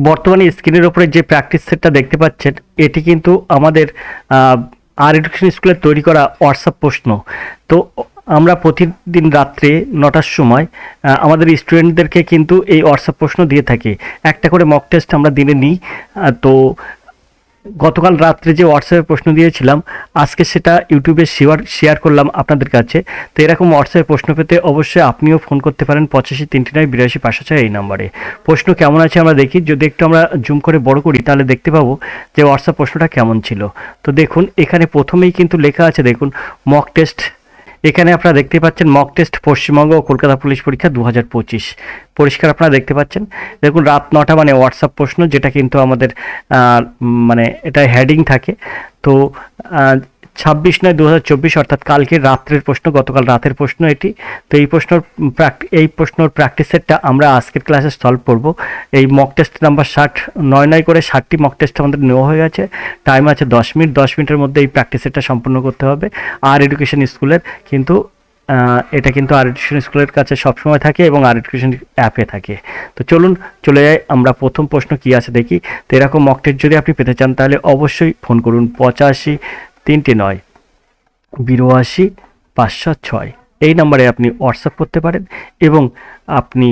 বর্তমানে স্ক্রিনের উপরে যে প্র্যাকটিস সেটটা দেখতে পাচ্ছেন, এটি কিন্তু আমাদের আর এডুকেশন স্কুলের তৈরি করা হোয়াটসঅ্যাপ প্রশ্ন। তো আমরা প্রতিদিন রাত্রে 9টার সময় আমাদের স্টুডেন্টদেরকে কিন্তু এই হোয়াটসঅ্যাপ প্রশ্ন দিয়ে থাকি। একটা করে মক টেস্ট আমরা দিনে নিই। তো গতকাল রাত্রে যে হোয়াটসঅ্যাপে প্রশ্ন দিয়েছিলাম, আজকে সেটা ইউটিউবে শেয়ার করলাম আপনাদের কাছে। তো এরকম হোয়াটসঅ্যাপে প্রশ্ন পেতে অবশ্যই আপনিও ফোন করতে পারেন 85 39 82 506 এই নাম্বারে। প্রশ্ন কেমন আছে আমরা দেখি। যদি একটু আমরা জুম করে বড় করি তাহলে দেখতে পাবো যে হোয়াটসঅ্যাপ প্রশ্নটা কেমন ছিল। তো দেখুন, এখানে প্রথমেই কিন্তু লেখা আছে, দেখুন মক টেস্ট। এখানে আপনারা দেখতে পাচ্ছেন মক টেস্ট পশ্চিমবঙ্গ ও কলকাতা পুলিশ পরীক্ষা 2025, পরিষ্কার আপনারা দেখতে পাচ্ছেন। দেখুন রাত 9টা মানে হোয়াটসঅ্যাপ প্রশ্ন, যেটা কিন্তু আমাদের মানে এটা হেডিং থাকে। তো 26/9/2024 অর্থাৎ কালকে রাত্রের প্রশ্ন, গতকাল রাতের প্রশ্ন এটি। তো এই প্রশ্নর প্র্যাকটিস সেটটা আমরা আজকের ক্লাসে সলভ করব। এই মক টেস্ট নাম্বার 60, 9 করে 60টি মক টেস্ট আমাদের নেওয়া হয়ে গেছে। টাইম আছে 10 মিনিট। 10 মিনিটের মধ্যে এই প্র্যাকটিস সেটটা সম্পূর্ণ করতে হবে। আর এডুকেশন স্কুলের কিন্তু এটা কিন্তু আর এডুকেশন স্কুলের কাছে সবসময় থাকে এবং আর এডুকেশন অ্যাপে থাকে। তো চলুন চলে যাই আমরা প্রথম প্রশ্ন কি আছে দেখি। তো এরকম মক টেস্ট যদি আপনি পেতে চান তাহলে অবশ্যই ফোন করুন 85 39 82 506 এই নাম্বারে আপনি হোয়াটসঅ্যাপ করতে পারেন এবং আপনি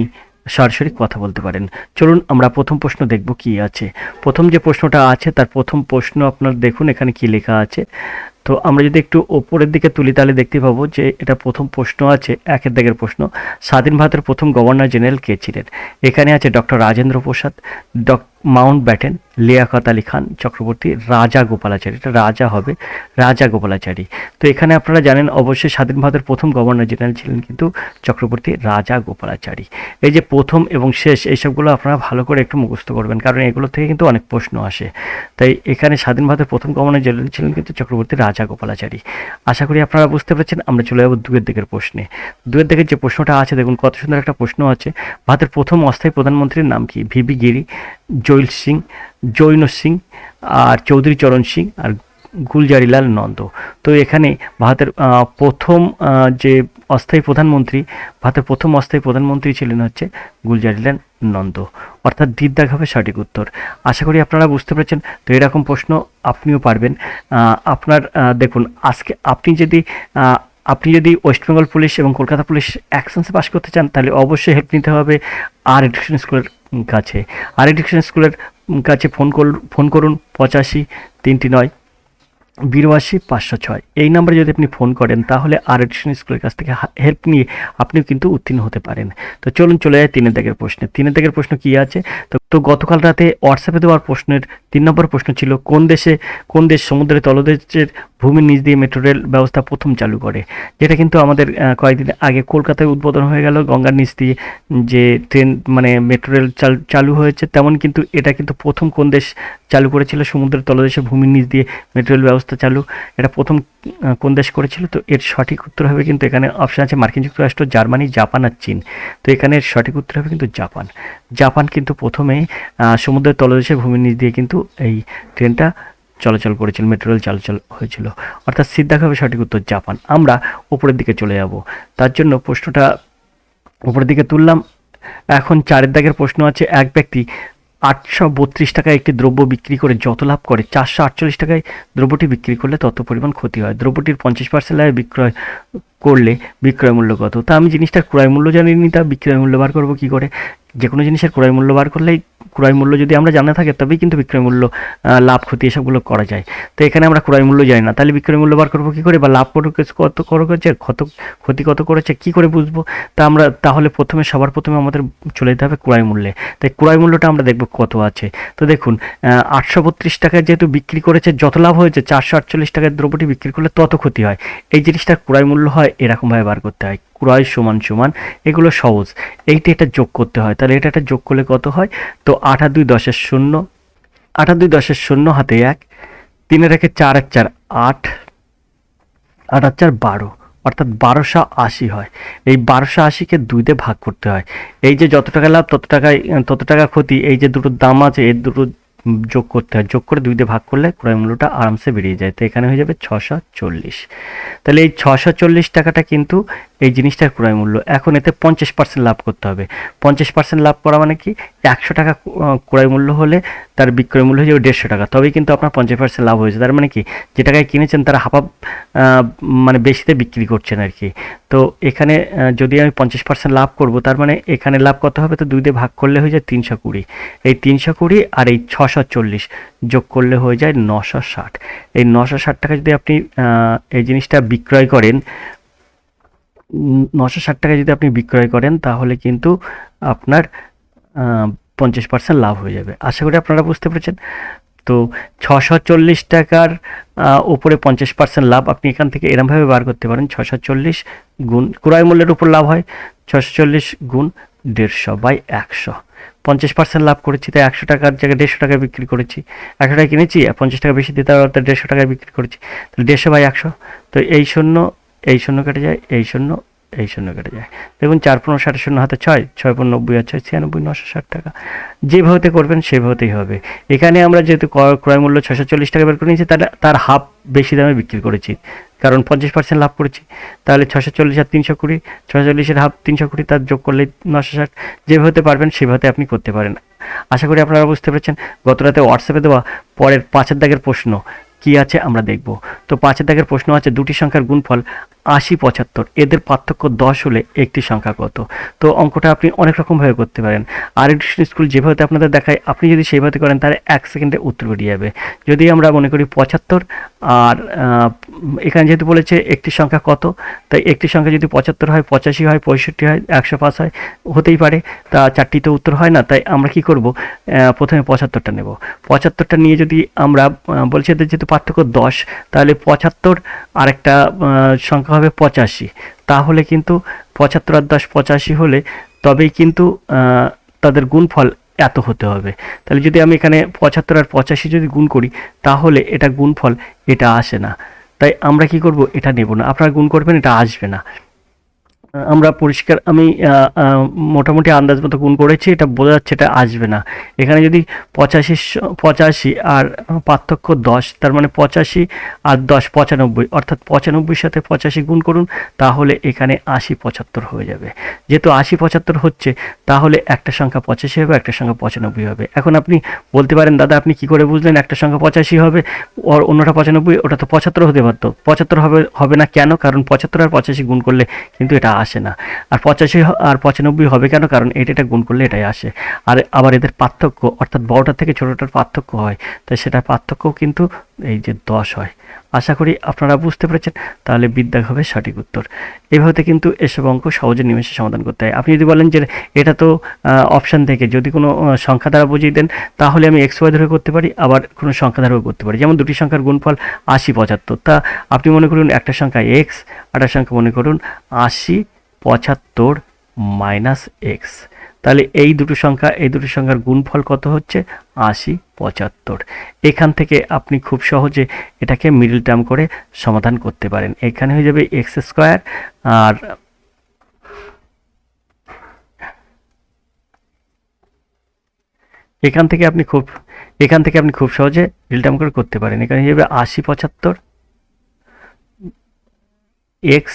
সরাসরি কথা বলতে পারেন। চলুন আমরা প্রথম প্রশ্ন দেখব কি আছে। প্রথম যে প্রশ্নটা আছে তার প্রথম প্রশ্ন আপনার দেখুন এখানে কি লেখা আছে। তো আমরা যদি একটু ওপরের দিকে তুলি তাহলে দেখতে পাবো যে এটা প্রথম প্রশ্ন আছে, একের দাগের প্রশ্ন। স্বাধীন ভারতের প্রথম গভর্নর জেনারেল কে ছিলেন? এখানে আছে doctor Rajendra Prasad, Mount Batten, Liaquat Ali Khan Chakraborty, রাজা গোপালাচারী। এটা রাজা হবে, রাজা গোপালাচারী। তো এখানে আপনারা জানেন অবশ্যই স্বাধীন ভারতের প্রথম গভর্নর জেনারেল ছিলেন কিন্তু চক্রবর্তী রাজা গোপালাচারী। এই যে প্রথম এবং শেষ এইসবগুলো আপনারা ভালো করে একটু মুখস্থ করবেন, কারণ এগুলো থেকে কিন্তু অনেক প্রশ্ন আসে। তাই এখানে স্বাধীন ভারতের প্রথম গভর্নর জেনারেল ছিলেন কিন্তু চক্রবর্তী রাজা গোপালাচারী। আশা করি আপনারা বুঝতে পেরেছেন। আমরা চলে যাবো দুয়ের দিকের প্রশ্নে। দুয়ের দিকের যে প্রশ্নটা আছে দেখুন কত সুন্দর একটা প্রশ্ন আছে। ভারতের প্রথম অস্থায়ী প্রধানমন্ত্রীর নাম কি? ভিবি গিরি, জৈল সিং, জৈন সিং, আর চৌধুরী চরণ সিং, আর গুলজারিলাল নন্দ। তো এখানে ভারতের প্রথম যে অস্থায়ী প্রধানমন্ত্রী, ভারতের প্রথম অস্থায়ী প্রধানমন্ত্রী ছিলেন হচ্ছে গুলজারিলাল নন্দ, অর্থাৎ দ্বিধাগ হবে সঠিক উত্তর। আশা করি আপনারা বুঝতে পেরেছেন। তো এরকম প্রশ্ন আপনিও পারবেন। আপনার দেখুন আজকে আপনি যদি ওয়েস্ট বেঙ্গল পুলিশ এবং কলকাতা পুলিশ অ্যাকশনসে পাস করতে চান তাহলে অবশ্যই হেল্প নিতে হবে আর এডুকেশন স্কুলের কাছে। আর এডুকেশন স্কুলের কাছে ফোন করুন 85 39 82 506 এই নাম্বারে যদি আপনি ফোন করেন তাহলে আর এডুকেশন স্কুলের কাছ থেকে হেল্প নিয়ে আপনিও কিন্তু উত্তীর্ণ হতে পারেন। তো চলুন চলে যায় তিনের দাগের প্রশ্নে। তিনের দাগের প্রশ্ন কি আছে? তো গতকাল রাতে হোয়াটসঅ্যাপে দেওয়ার প্রশ্নের 3 নম্বর প্রশ্ন ছিল কোন দেশ সমুদ্রের তলদেশের ভূমির নিচ দিয়ে মেট্রো রেল ব্যবস্থা প্রথম চালু করে? যেটা কিন্তু আমাদের কয়েকদিন আগে কলকাতায় উদ্বোধন হয়ে গেল, গঙ্গার নিচ দিয়ে যে ট্রেন মানে মেট্রো রেল চালু হয়েছে, তেমন কিন্তু এটা কিন্তু প্রথম কোন দেশ চালু করেছিল সমুদ্রের তলদেশে ভূমির নিচ দিয়ে মেট্রো রেল ব্যবস্থা চালু? এটা প্রথম কোন দেশ করেছিল? তো এর সঠিক উত্তর হবে কিন্তু এখানে অপশন আছে মার্কিন যুক্তরাষ্ট্র, জার্মানি, জাপান আর চীন। তো এখানে এর সঠিক উত্তর হবে কিন্তু জাপান। জাপান কিন্তু প্রথমে সমুদ্রের তলদেশে ভূমির নিচ দিয়ে কিন্তু এই ট্রেনটা চলাচল করেছিল, মেট্রো রেল চলাচল হয়েছিল, অর্থাৎ সিদ্ধান্ত হবে সঠিক উত্তর জাপান। আমরা উপরের দিকে চলে যাব, তার জন্য প্রশ্নটা উপরের দিকে তুললাম। এখন 4 দাগের প্রশ্ন আছে। এক ব্যক্তি 832 টাকায় একটি দ্রব্য বিক্রি করে যত লাভ করে 448 টাকায় দ্রব্যটি বিক্রি করলে তত পরিমাণ ক্ষতি হয়। দ্রব্যটির 50% লাভে বিক্রয় করলে বিক্রয় মূল্য কত? তা আমি জিনিসটার ক্রয় মূল্য জানি নি, তা বিক্রয় মূল্য বার করবো কী করে? যে কোনো জিনিসের ক্রয় মূল্য বার করলেই, ক্রয় মূল্য যদি আমরা জানা থাকে তবেই কিন্তু বিক্রয় মূল্য, লাভ ক্ষতি এসবগুলো করা যায়। তো এখানে আমরা ক্রয় মূল্য জানি না, তাহলে বিক্রয় মূল্য বার করবো কী করে? বা লাভ কত করেছে, ক্ষতি কত করেছে কী করে বুঝবো? তাহলে সবার প্রথমে আমাদের চলে যেতে হবে ক্রয় মূল্যে। তাই ক্রয় মূল্যটা আমরা দেখবো কত আছে। তো দেখুন 832 টাকায় যেহেতু বিক্রি করেছে, যত লাভ হয়েছে 448 টাকায় দ্রব্যটি বিক্রি করলে তত ক্ষতি হয়। এই জিনিসটার ক্রয় মূল্য হয় এরকমভাবে বার করতে হয়, ক্রয় সমান এগুলো সহজ। এটা যোগ করতে হয়, তাহলে এটা যোগ করলে কত হয়? তো 8 আর 2 10 0, 8 আর 2 10 0, হাতে 1, 3 এর 1 4 1 4 8, 8 আর 4 12, অর্থাৎ 1280 হয়। এই 1280কে 2 দিয়ে ভাগ করতে হয়। এই যে যত টাকা লাভ তত টাকা ক্ষতি, এই যে দুটোর দাম আছে এর দুটো যোগ করতে হয়, যোগ করে 2 দিয়ে ভাগ করলে ক্রয় মূল্যটা আরামসে বেরিয়ে যায়। তো এখানে হয়ে যাবে 640। তাহলে এই 640 টাকাটা কিন্তু এই জিনিসটার ক্রয় মূল্য। এখন এতে 50% লাভ করতে হবে। 50% লাভ করা মানে কি, 100 টাকা ক্রয় মূল্য হলে তার বিক্রয় মূল্য হয়ে যাবে 150 টাকা, তবেই কিন্তু আপনার 50% লাভ হয়েছে। তার মানে কি, যে টাকায় কিনেছেন তার হাফ মানে বেশিতে বিক্রি করছেন আর কি। তো এখানে যদি আমি 50% লাভ করব, তার মানে এখানে লাভ কত হবে, তো 2 দিয়ে ভাগ করলে হয়ে যায় 320। এই 320 আর এই 640 যোগ করলে হয়ে যায় 960। এই 960 টাকা যদি আপনি এই জিনিসটা বিক্রয় করেন, 960 টাকা যদি আপনি বিক্রয় করেন, তাহলে কিন্তু আপনার 50% লাভ হয়ে যাবে। আশা করি আপনারা বুঝতে পেরেছেন। তো 640 টাকার উপরে 50% লাভ আপনি এখান থেকে এরমভাবে বার করতে পারেন। 640 গুণ ক্রয় মূল্যের উপর লাভ হয়, 640 গুণ 150/100। 50% লাভ করেছি, তাই 100 টাকার জায়গায় 150 টাকায় বিক্রি করেছি। 100 টাকা কিনেছি, 50 টাকা বেশি দিতে হবে, অর্থাৎ 150 টাকায় বিক্রি করেছি। তাহলে 150/100। তো এই শূন্য কেটে যায়, এই শূন্য কেটে যায়। দেখুন 4 15 60 শূন্য হাতে 6, 6 15 90 আর 6 96, 960 টাকা। যেভাবে করবেন সেভাবেই হবে। এখানে আমরা যেহেতু ক্রয় মূল্য 640 টাকা বের করে নিয়েছি, তার হাফ বেশি দামে বিক্রি করেছি, কারণ 50% লাভ করেছি। তাহলে 640 আর 320, 640-এর হাফ 320, তার যোগ করলে 960। যেভাবে পারবেন সেভাবে আপনি করতে পারেন। আশা করি আপনারা বুঝতে পেরেছেন। গত রাতে হোয়াটসঅ্যাপে দেওয়া পরের 5-এর দাগের প্রশ্ন কি আছে আমরা দেখব। তো 5-এর দাগের প্রশ্ন আছে, দুটি সংখ্যার গুণফল 80 75, এদের পার্থক্য 10 হলে একটি সংখ্যা কত? তো অঙ্কটা আপনি অনেক রকমভাবে করতে পারেন। আর এডুকেশন স্কুল যেভাবে আপনাদের দেখায়, আপনি যদি সেইভাবে করেন তাহলে 1 সেকেন্ডে উত্তর বেরিয়ে যাবে। যদি আমরা মনে করি 75, আর এখানে যেহেতু বলেছে একটি সংখ্যা কত, তাই একটি সংখ্যা যদি 75 হয়, 85 হয়, 65 হয়, 105 হয়, হতেই পারে। তা 4টি তো উত্তর হয় না, তাই আমরা কি করব, প্রথমে 75টা নেব। 75টা নিয়ে যদি আমরা বলছি এদের যেহেতু পার্থক্য 10, তাহলে 75 আর একটা সংখ্যা হবে 85। তাহলে কিন্তু 75 আর 10 85 হলে তবেই কিন্তু তাদের গুণফল এত হতে হবে। তাহলে যদি আমি এখানে 75 আর 85 যদি গুণ করি, তাহলে এটা গুণফল এটা আসে না। তাই আমরা কি করব, এটা নেব না। আপনারা গুণ করবেন, এটা আসবে না। আমরা পরিষ্কার, আমি মোটামুটি আন্দাজ মতো গুণ করেছি, এটা বোঝা যাচ্ছে এটা আসবে না। এখানে যদি 85 আর পার্থক্য 10, তার মানে 85 আর 10 95, অর্থাৎ 95 সাথে 85 গুণ করুন, তাহলে এখানে 80 75 হয়ে যাবে। যেহেতু 80 75 হচ্ছে, তাহলে একটা সংখ্যা 85 হবে, একটা সংখ্যা 95 হবে। এখন আপনি বলতে পারেন, দাদা আপনি কি করে বুঝলেন একটা সংখ্যা 85 হবে আর অন্যটা 95? ওটা তো 75 হতে পারতো। 75 হবে না কেন? কারণ 75 আর 85 গুণ করলে কিন্তু এটা আসে না। আর 85 আর 95 হবে কেন? কারণ এটা গুণ করলে এটাই আসে। আর আবার এদের পার্থক্য, অর্থাৎ বড়টার থেকে ছোটটার পার্থক্য হয়, তাই সেটার পার্থক্যও কিন্তু এই যে 10 হয়। আশা করি আপনারা বুঝতে পেরেছেন। তাহলে বিদ্যা হবে সঠিক উত্তর। এভাবে কিন্তু এসব অঙ্ক সহজে নিমেষে সমাধান করতে হয়। আপনি যদি বলেন যে এটা তো অপশান থেকে যদি কোনো সংখ্যা দ্বারা বুঝিয়ে দেন, তাহলে আমি XY ধরে করতে পারি, আবার কোনো সংখ্যা দ্বারাও করতে পারি। যেমন দুটি সংখ্যার গুণফল 80 75, তা আপনি মনে করুন একটা সংখ্যা x, একটা সংখ্যা মনে করুন 80 75 - x। তাহলে এই দুটো সংখ্যার গুণফল কত হচ্ছে? 80 75। এখান থেকে আপনি খুব সহজে এটাকে মিডল টার্ম করে সমাধান করতে পারেন। এখানে হয়ে যাবে x², আর এখান থেকে আপনি খুব সহজে মিডল টার্ম করে করতে পারেন। এখানে হয়ে যাবে 80 75 x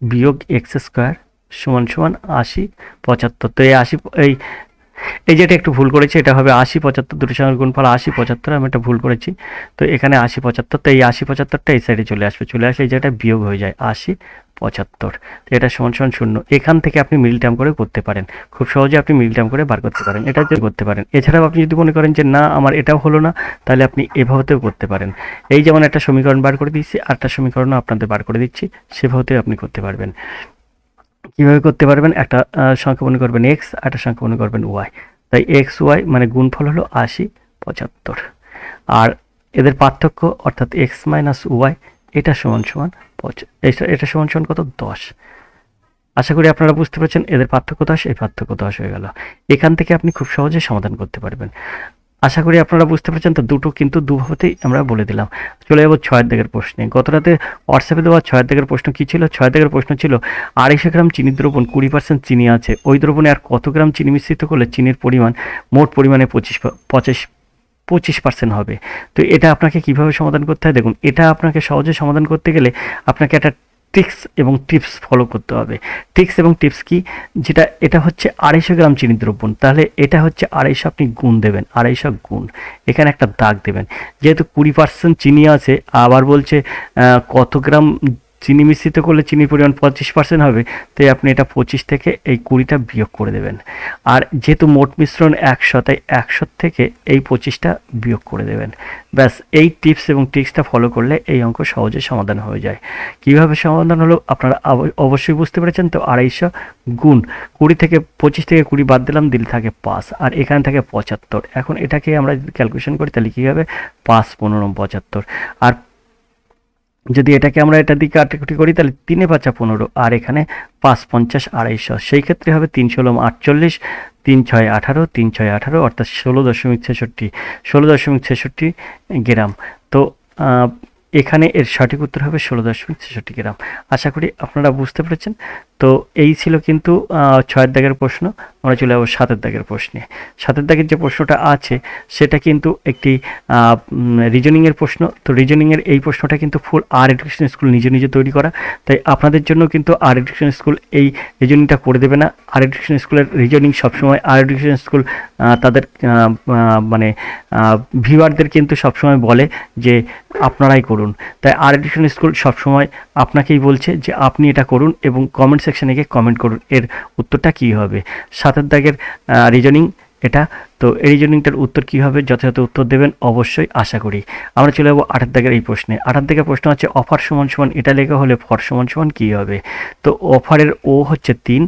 বিয়োগ x² সমান 80 75। তো এই যেটা একটু ভুল করেছি, এটা হবে 80 75, দুটো সংখ্যার গুণফল 80 75, আমি এটা ভুল করেছি। তো এখানে 80 75, তো এই 80 75টা এই সাইডে চলে আসবে, এই জায়গাটা বিয়োগ হয়ে যায় 80 75। তো এটা সমান 0। এখান থেকে আপনি মিডল টার্ম করে করতে পারেন। খুব সহজে আপনি মিডল টার্ম করে বার করতে পারেন, এটা করতে পারেন। এছাড়াও আপনি যদি মনে করেন যে না আমার এটাও হলো না, তাহলে আপনি এভাবেও করতে পারেন। এই যেমন একটা সমীকরণ বার করে দিচ্ছি, আরেকটা সমীকরণও আপনাদের বার করে দিচ্ছি, সেভাবেও আপনি করতে পারবেন। কীভাবে করতে পারবেন? একটা সংখ্যা মনে করবেন x, একটা সংখ্যা মনে করবেন y। তাই XY মানে গুণফল হলো 80 75, আর এদের পার্থক্য অর্থাৎ x - y, এটা সমান এটা সমান কত? 10। আশা করি আপনারা বুঝতে পেরেছেন। এদের পার্থক্য 10, এই পার্থক্য 10 হয়ে গেল। এখান থেকে আপনি খুব সহজে সমাধান করতে পারবেন। আশা করি আপনারা বুঝতে পেরেছেন। তো দুটো কিন্তু দুভাবেতেই আমরা বলে দিলাম। চলে যাবো 6-এর দাগের প্রশ্নে। গত রাতে হোয়াটসঅ্যাপে দেওয়া 6-এর দাগের প্রশ্ন কী ছিল? 6-এর দাগের প্রশ্ন ছিল 250 গ্রাম চিনির দ্রবণ 20% চিনি আছে, ওই দ্রবণে আর কত গ্রাম চিনি মিশ্রিত করলে চিনির পরিমাণ মোট পরিমাণে 25% হবে। তো এটা আপনাকে কিভাবে সমাধান করতে হয় দেখুন, এটা আপনাকে সহজে সমাধান করতে গেলে আপনাকে একটা ট্রিক্স এবং টিপস ফলো করতে হবে। ট্রিক্স এবং টিপস কি, যেটা এটা হচ্ছে 250 গ্রাম চিনি দ্রব্য, তাহলে এটা হচ্ছে 250, আপনি গুণ দেবেন 250 গুণ, এখানে একটা দাগ দেবেন। যেহেতু 20% চিনি আছে, আবার বলছে কত গ্রাম চিনি মিশ্রিত করলে চিনির পরিমাণ 25% হবে, তাই আপনি এটা 25 থেকে এই 20টা বিয়োগ করে দেবেন। আর যেহেতু মোট মিশ্রণ 100, তাই 100 থেকে এই 25টা বিয়োগ করে দেবেন। ব্যাস, এই টিপস এবং ট্রিক্সটা ফলো করলে এই অঙ্ক সহজে সমাধান হয়ে যায়। কীভাবে সমাধান হলো আপনারা অবশ্যই বুঝতে পেরেছেন। তো 250 গুণ 20 থেকে 25 থেকে 20 বাদ দিলাম, দিলে থাকে 5, আর এখানে থাকে 75। এখন এটাকে আমরা ক্যালকুলেশন করি তাহলে কী হবে, 5 15 75। আর যদি এটাকে আমরা এটা দিকে কাটাকুটি করি তাহলে 3 5 15, আর এখানে 5 50 250, সেই ক্ষেত্রে হবে 3 16 48, 3 6 18, 3 6 18, অর্থাৎ 16.66 গ্রাম। তো এখানে এর সঠিক উত্তর হবে 16.66 গ্রাম। আশা করি আপনারা বুঝতে পেরেছেন। তো এই ছিল কিন্তু 6 দাগের প্রশ্ন। আমরা চলে যাবো 7 দাগের প্রশ্নে। 7 দাগের যে প্রশ্নটা আছে সেটা কিন্তু একটি রিজনিংয়ের প্রশ্ন। তো রিজনিংয়ের এই প্রশ্নটা কিন্তু ফুল আর এডুকেশন স্কুল নিজে তৈরি করা, তাই আপনাদের জন্য কিন্তু আর এডুকেশন স্কুল এই রিজনিংটা করে দেবে না। আর এডুকেশন স্কুলের রিজনিং সবসময় আর এডুকেশন স্কুল তাদের মানে ভিউয়ারদের কিন্তু সবসময় বলে যে আপনারাই করুন। তাই আর এডুকেশন স্কুল সবসময় আপনাকেই বলছে যে আপনি এটা করুন এবং কমেন্ট সেকশনে গিয়ে কমেন্ট করুন এর উত্তরটা কী হবে। 7 দাগের রিজনিং এটা। তো এই রিজনিংটার উত্তর কী হবে, যথাযথ উত্তর দেবেন অবশ্যই, আশা করি। আমরা চলে যাবো 8 দাগের এই প্রশ্নে। 8 দাগের প্রশ্ন হচ্ছে অফার সমান সমান, এটা লেখা হলে ফর সমান সমান কী হবে। তো অফারের ও হচ্ছে 3,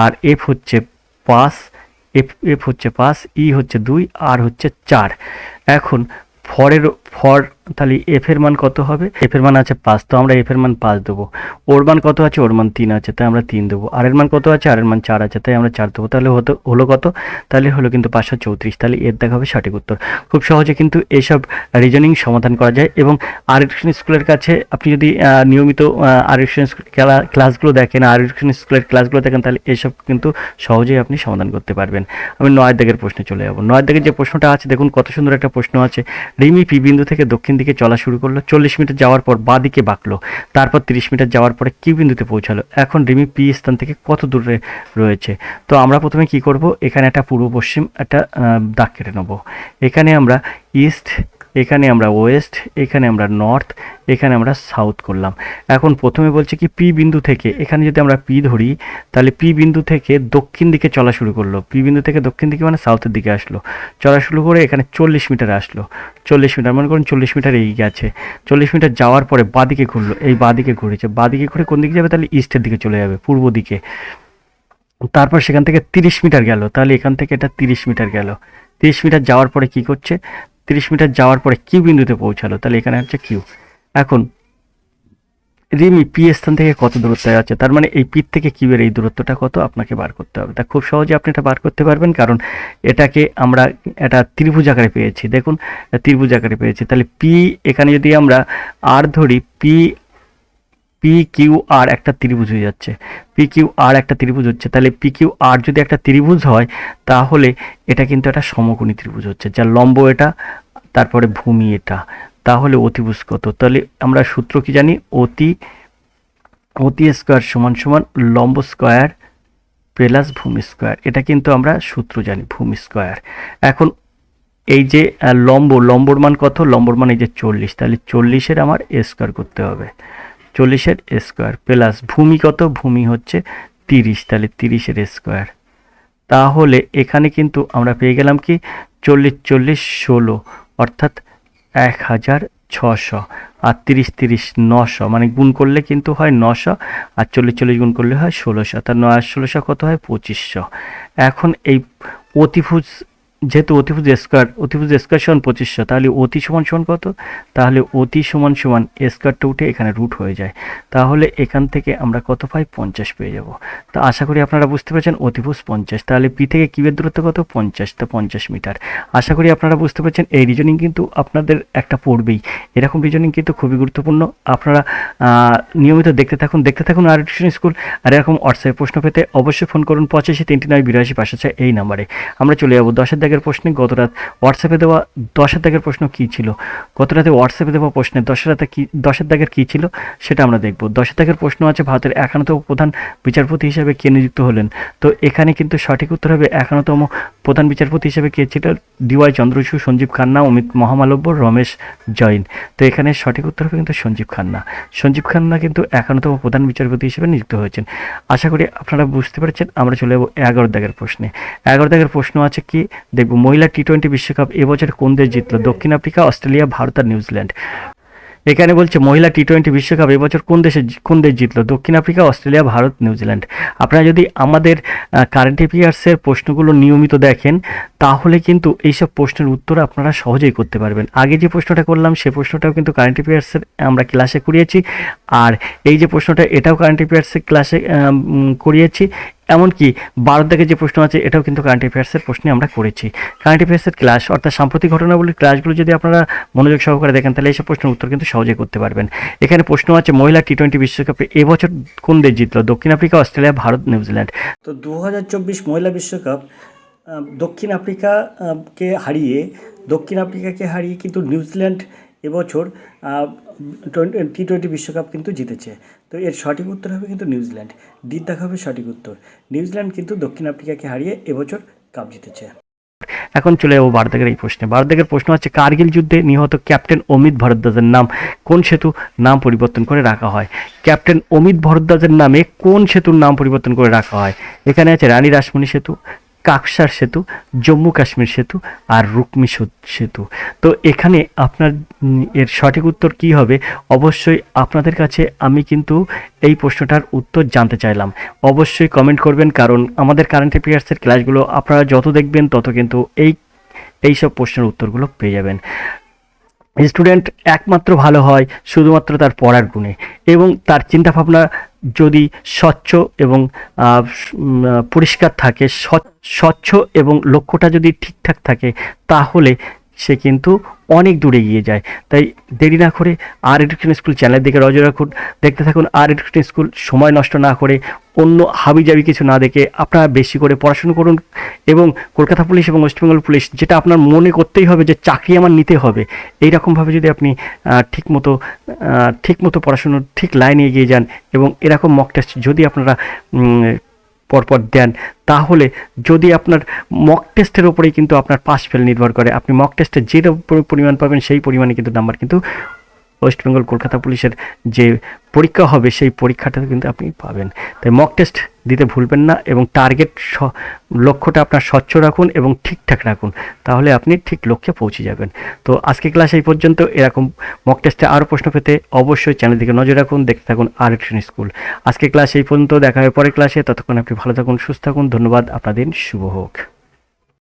আর এফ হচ্ছে 5, এফ হচ্ছে 5, ই হচ্ছে 2, আর হচ্ছে 4। এখন ফর তাহলে এফ এর মান কত হবে, এফ এর মান আছে 5, তো আমরা এফ এর মান 5 দেবো। ওর মান কত আছে, ওর মান 3 আছে, তাই আমরা 3 দেবো। আর এর মান কত আছে, আর এর মান 4 আছে, তাই আমরা 4 দেবো। তাহলে হলো কত, তাহলে হলো কিন্তু 534। তাহলে এর দেখা হবে সঠিক উত্তর। খুব সহজে কিন্তু এইসব রিজনিং সমাধান করা যায়। এবং আর এডুকেশন স্কুলের কাছে আপনি যদি নিয়মিত আর এডুকেশন ক্লাসগুলো দেখেন, আর এডুকেশন স্কুলের ক্লাসগুলো দেখেন, তাহলে এসব কিন্তু সহজেই আপনি সমাধান করতে পারবেন। আমি 9 দাগের প্রশ্নে চলে যাবো। 9 দাগের যে প্রশ্নটা আছে দেখুন, কত সুন্দর একটা প্রশ্ন আছে। রিমি পি বিন্দু থেকে দক্ষিণ দিকে চলা শুরু করলো, 40 মিটার যাওয়ার পর বাঁ দিকে বাঁকলো, তারপর 30 মিটার যাওয়ার পরে কিউ বিন্দুতে পৌঁছালো। এখন রিমি পি স্থান থেকে কত দূরে রয়েছে। তো আমরা প্রথমে কি করব, এখানে একটা পূর্ব পশ্চিম একটা দাগ কেটে নেব। এখানে আমরা ইস্ট, এখানে আমরা ওয়েস্ট, এখানে আমরা নর্থ, এখানে আমরা সাউথ করলাম। এখন প্রথমে বলছে কি পি বিন্দু থেকে, এখানে যদি আমরা পি ধরি তাহলে পি বিন্দু থেকে দক্ষিণ দিকে চলা শুরু করলো। পি বিন্দু থেকে দক্ষিণ দিকে মানে সাউথের দিকে আসলো, চলা শুরু করে এখানে 40 মিটার আসলো। 40 মিটার মনে করুন 40 মিটার এগিয়ে গেছে। 40 মিটার যাওয়ার পরে বাঁদিকে ঘুরলো, এই বাঁদিকে ঘুরেছে, বাঁদিকে ঘুরে কোন দিকে যাবে, তাহলে ইস্টের দিকে চলে যাবে, পূর্ব দিকে। তারপর সেখান থেকে 30 মিটার গেল, তাহলে এখান থেকে এটা 30 মিটার গেল। 30 মিটার যাওয়ার পরে কি করছে, 30 মিটার যাওয়ার পরে কিউ বিন্দুতে পৌঁছালো, তাহলে এখানে হচ্ছে কিউ। এখন রিমি পি স্থান থেকে কত দূরত্বে আছে, তার মানে এই পি থেকে কিউয়ের এই দূরত্বটা কত আপনাকে বার করতে হবে। তা খুব সহজে আপনি এটা বার করতে পারবেন, কারণ এটাকে আমরা একটা ত্রিভুজ আকারে পেয়েছি। দেখুন ত্রিভুজ আকারে পেয়েছি, তাহলে পি এখানে যদি আমরা আর ধরি, পি কিউ আর একটা ত্রিভুজ হয়ে যাচ্ছে, পি কিউ আর একটা ত্রিভুজ হচ্ছে। তাহলে পি কিউ আর যদি একটা ত্রিভুজ হয় তাহলে এটা কিন্তু একটা সমকোণী ত্রিভুজ হচ্ছে, যার লম্ব এটা, তারপরে ভূমি এটা, তাহলে অতিভুজ কত। তাহলে আমরা সূত্র কি জানি, অতি স্কোয়ার সমান সমান লম্ব স্কোয়ার প্লাস ভূমি স্কোয়ার। এটা কিন্তু আমরা সূত্র জানি, ভূমি স্কোয়ার। এখন এই যে লম্বর মান কত, লম্বর মান এই যে 40, তাহলে 40-এর আমার স্কোয়ার করতে হবে, 40-এর স্কোয়ার প্লাস ভূমি কত, ভূমি হচ্ছে 30, তাহলে 30-এর স্কোয়ার। তাহলে এখানে কিন্তু আমরা পেয়ে গেলাম কি 40 40 16, অর্থাৎ 1600, আর 30 30 900, মানে গুণ করলে কিন্তু হয় 900, আর 40 40 গুণ করলে হয় 1600, তার 9 আর 1600 কত হয় 2500। এখন এই অতিভুজ, যেহেতু অতিভুজ স্কোয়ার সমান 2500, তাহলে অতি সমান সমান কত, তাহলে অতি সমান সমান স্কোয়ারটা উঠে এখানে রুট হয়ে যায়, তাহলে এখান থেকে আমরা কত পাই 50 পেয়ে যাব। তো আশা করি আপনারা বুঝতে পেরেছেন, অতিভুজ 50, তাহলে পি থেকে কিউয়ের দূরত্ব কত 50, তো 50 মিটার। আশা করি আপনারা বুঝতে পেরেছেন। এই রিজনিং কিন্তু আপনাদের একটা পড়বেই, এরকম রিজনিং কিন্তু খুবই গুরুত্বপূর্ণ। আপনারা নিয়মিত দেখতে থাকুন আর এডুকেশন স্কুল। আর এরকম হোয়াটসঅ্যাপে প্রশ্ন পেতে অবশ্যই ফোন করুন 85 39 82 506 এই নাম্বারে। আমরা চলে যাবো 10 দাগের প্রশ্নে গত রাত হোয়াটসঅ্যাপে দেওয়া 10 দাগের প্রশ্ন কী ছিল, গত রাতে হোয়াটসঅ্যাপে দেওয়া প্রশ্নে 10 দাগের কী ছিল সেটা আমরা দেখব। 10 দাগের প্রশ্ন আছে ভারতের 51তম প্রধান বিচারপতি হিসেবে কে নিযুক্ত হলেন। তো এখানে কিন্তু সঠিক উত্তর হবে 51তম প্রধান বিচারপতি হিসেবে কে ছিল, DY চন্দ্রচূড়, সঞ্জীব খান্না, অমিত মহামালব্য, রমেশ জৈন। তো এখানে সঠিক উত্তর হবে কিন্তু সঞ্জীব খান্না। সঞ্জীব খান্না কিন্তু 51তম প্রধান বিচারপতি হিসেবে নিযুক্ত হয়েছেন। আশা করি আপনারা বুঝতে পেরেছেন। আমরা চলে যাবো 11 দাগের প্রশ্নে। 11 দাগের প্রশ্ন আছে কি দেখব, মহিলা T20 বিশ্বকাপ এবছর কোন দেশ জিতলো? দক্ষিণ আফ্রিকা, অস্ট্রেলিয়া, ভারত আর নিউজিল্যান্ড। এখানে বলছে মহিলা T20 বিশ্বকাপ এবছর কোন দেশ জিতলো? দক্ষিণ আফ্রিকা, অস্ট্রেলিয়া, ভারত, নিউজিল্যান্ড। আপনারা যদি আমাদের কারেন্ট অ্যাফেয়ার্সের প্রশ্নগুলো নিয়মিত দেখেন তাহলে কিন্তু এইসব প্রশ্নের উত্তর আপনারা সহজেই করতে পারবেন। আগে যে প্রশ্নটা করলাম সে প্রশ্নটাও কিন্তু কারেন্ট অ্যাফেয়ার্সের আমরা ক্লাসে করিয়েছি, আর এই যে প্রশ্নটা এটাও কারেন্ট অ্যাফেয়ার্সের ক্লাসে করিয়েছি। এমনকি 12 দাগে যে প্রশ্ন আছে এটাও কিন্তু কারেন্ট অ্যাফেয়ার্সের প্রশ্নে আমরা করেছি। কারেন্ট অ্যাফেয়ার্সের ক্লাস অর্থাৎ সাম্প্রতিক ঘটনাবলীর ক্লাসগুলো যদি আপনারা মনোযোগ সহকারে দেখেন তাহলে এইসব প্রশ্নের উত্তর কিন্তু সহজেই করতে পারবেন। এখানে প্রশ্ন আছে মহিলা T20 বিশ্বকাপে এবছর কোন দেশ জিতলো? দক্ষিণ আফ্রিকা, অস্ট্রেলিয়া, ভারত, নিউজিল্যান্ড। তো 2024 মহিলা বিশ্বকাপ দক্ষিণ আফ্রিকাকে হারিয়ে কিন্তু নিউজিল্যান্ড এবছর T20 বিশ্বকাপ কিন্তু জিতেছে। তো এর সঠিক উত্তর হবে কিন্তু নিউজিল্যান্ড। ডি দেখা হবে সঠিক উত্তর। নিউজিল্যান্ড কিন্তু দক্ষিণ আফ্রিকাকে হারিয়ে এবছর কাপ জিতেছে। এখন চলে যাবো 12 দাগের এই প্রশ্নে। 12 দাগের প্রশ্ন আছে কার্গিল যুদ্ধে নিহত ক্যাপ্টেন অমিত ভরদ্বাজের নাম কোন সেতু নাম পরিবর্তন করে রাখা হয়? ক্যাপ্টেন অমিত ভরদ্বাজের নামে কোন সেতুর নাম পরিবর্তন করে রাখা হয়? এখানে আছে রানী রাসমণি সেতু, কাকসার সেতু, জম্মু কাশ্মীর সেতু আর রুকমি সেতু। তো এখানে আপনার এর সঠিক উত্তর কি হবে? অবশ্যই আপনাদের কাছে আমি কিন্তু এই প্রশ্নটার উত্তর জানতে চাইলাম। অবশ্যই কমেন্ট করবেন, কারণ আমাদের কারেন্ট অ্যাফেয়ার্সের ক্লাসগুলো আপনারা যত দেখবেন তত কিন্তু এইসব প্রশ্নের উত্তরগুলো পেয়ে যাবেন। স্টুডেন্ট একমাত্র ভালো হয় শুধুমাত্র তার পড়ার গুণে, এবং তার চিন্তাভাবনা যদি স্বচ্ছ এবং পরিষ্কার থাকে, স্বচ্ছ এবং লক্ষ্যটা যদি ঠিকঠাক থাকে তাহলে সে কিন্তু অনেক দূরে এগিয়ে যায়। তাই দেরি না করে আর এডুকেশন স্কুল চ্যানেলের দিকে নজর রাখুন, দেখতে থাকুন আর এডুকেশন স্কুল। সময় নষ্ট না করে অন্য হাবিজাবি কিছু না দেখে আপনারা বেশি করে পড়াশুনো করুন, এবং কলকাতা পুলিশ এবং ওয়েস্টবেঙ্গল পুলিশ যেটা আপনার মনে করতেই হবে যে চাকরি আমার নিতে হবে, এইরকমভাবে যদি আপনি ঠিকমতো পড়াশুনোর ঠিক লাইনে এগিয়ে যান এবং এরকম মক টেস্ট যদি আপনারা পরপর দেন, তাহলে যদি আপনার মক টেস্টের ওপরেই কিন্তু আপনার পাস ফেল নির্ভর করে, আপনি মক টেস্টে যে পরিমাণ পাবেন সেই পরিমাণে কিন্তু নাম্বার কিন্তু ওয়েস্ট বেঙ্গল কলকাতা পুলিশের যে পরীক্ষা হবে সেই পরীক্ষাটা কিন্তু আপনি পাবেন। তাই মক টেস্ট দিতে ভুলবেন না, এবং টার্গেট লক্ষ্যটা আপনার স্বচ্ছ রাখুন এবং ঠিকঠাক রাখুন, তাহলে আপনি ঠিক লক্ষ্যে পৌঁছে যাবেন। তো আজকে ক্লাস এই পর্যন্ত। এরকম মক টেস্টে আরও প্রশ্ন পেতে অবশ্যই চ্যানেল দিকে নজর রাখুন, দেখতে থাকুন আর এডুকেশন স্কুল। আজকে ক্লাস এই পর্যন্ত, দেখা হয় পরের ক্লাসে। ততক্ষণ আপনি ভালো থাকুন, সুস্থ থাকুন। ধন্যবাদ, আপনার দিন শুভ হোক।